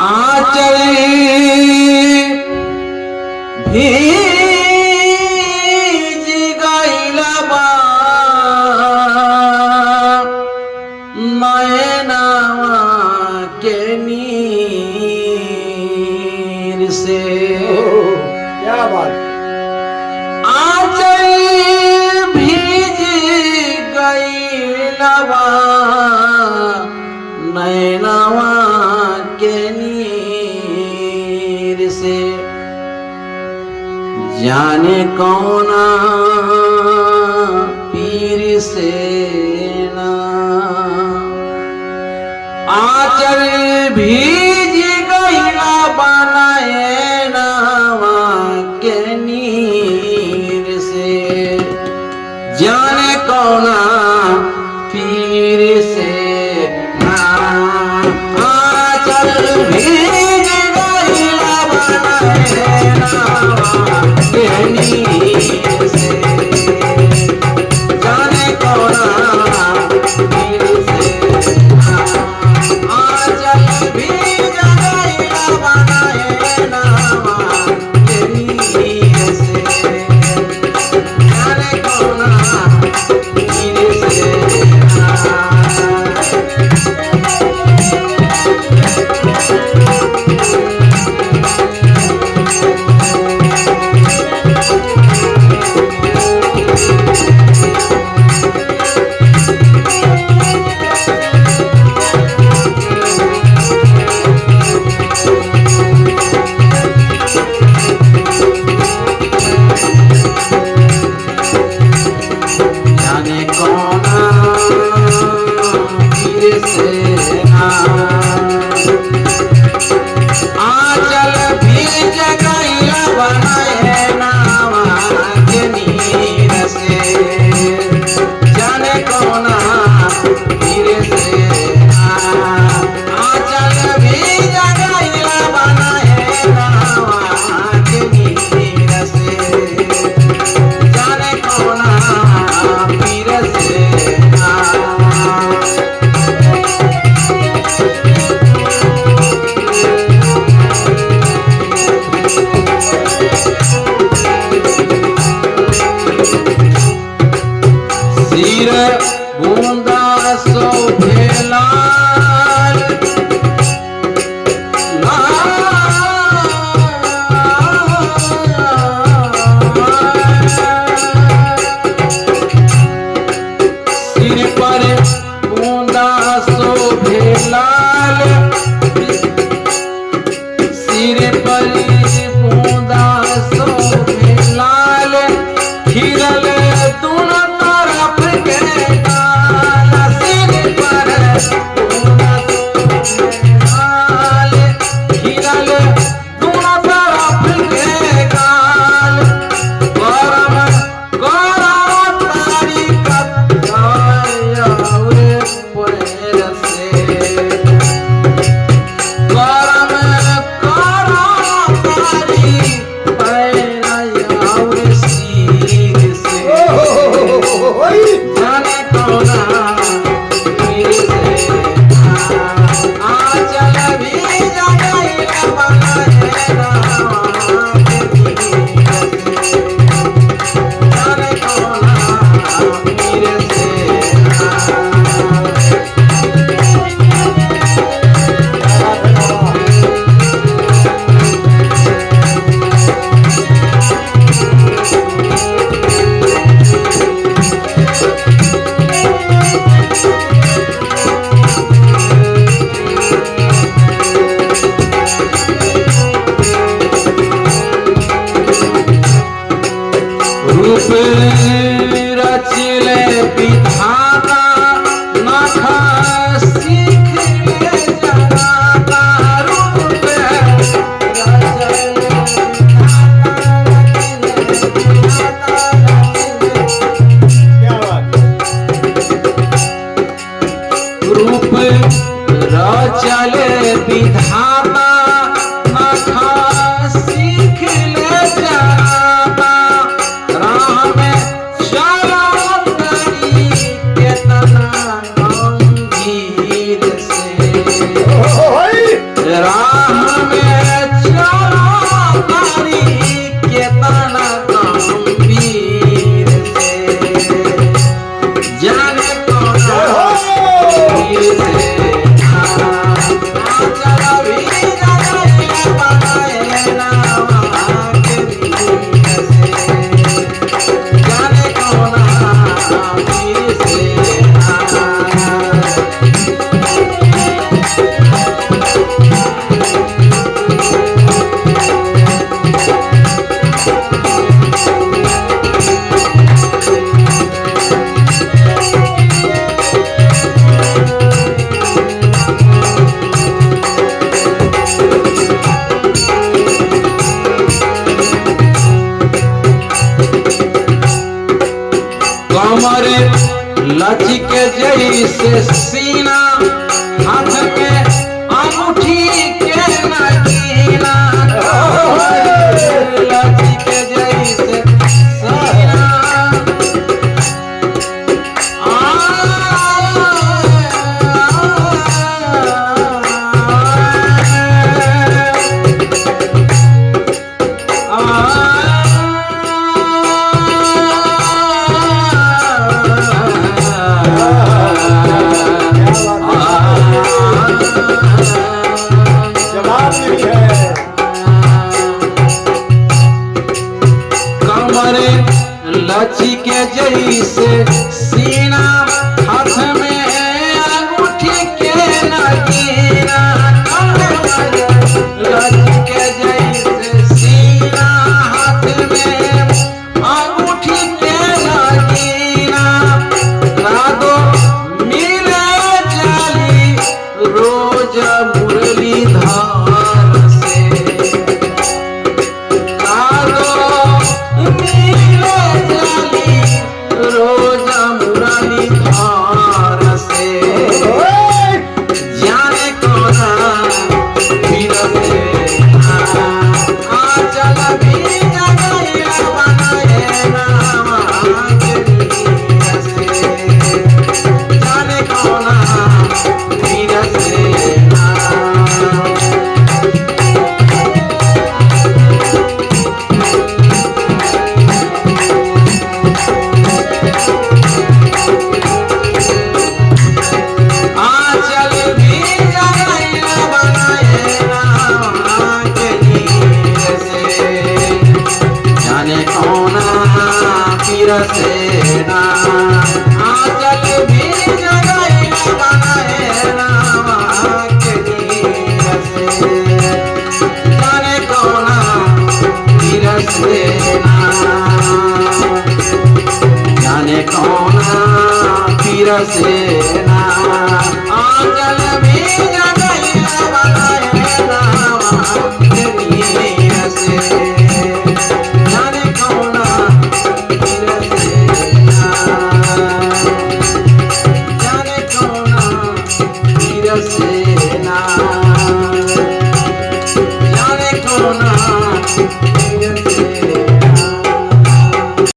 आंचल भीज गइल बा नैनवा के नीर से। क्या बात। आंचल भीज गइल बा नैनवा के नीर से। जाने कौना पीर से ना आंचल भीज गइला बा नैनवा के नीर से। जाने कौना पीर से ना आंचल भीज गइला बा नैनवा के नीर से। जाने कौना पीर से ना आंचल भीज जैसे सीना हाथ में अंगूठी के नगीना लची के जैसे सीना जवाब नहीं है। कमर लची के जैसे सीना हाथ में अंगूठी के नगीना कमर लची के जैसे सीना हाथ में अंगूठी के नगीना राधो मिले जाली रोज मुरली धार से रोज मुरली धार से जाने कौना फिर से आंचल भी जगैया बनाए नामा के नीर से जाने कौना फिर से आंचल भी जगैया बनाए नामा के नीर से जाने कौना फिर से ना आंचल भी जगैया बनाए नामा के नीर से जाने कौना फिर से ना जाने कौना फिर से ना आंचल भी जगैया बनाए नामा के नीर से जाने कौना फिर से ना जाने कौना फिर से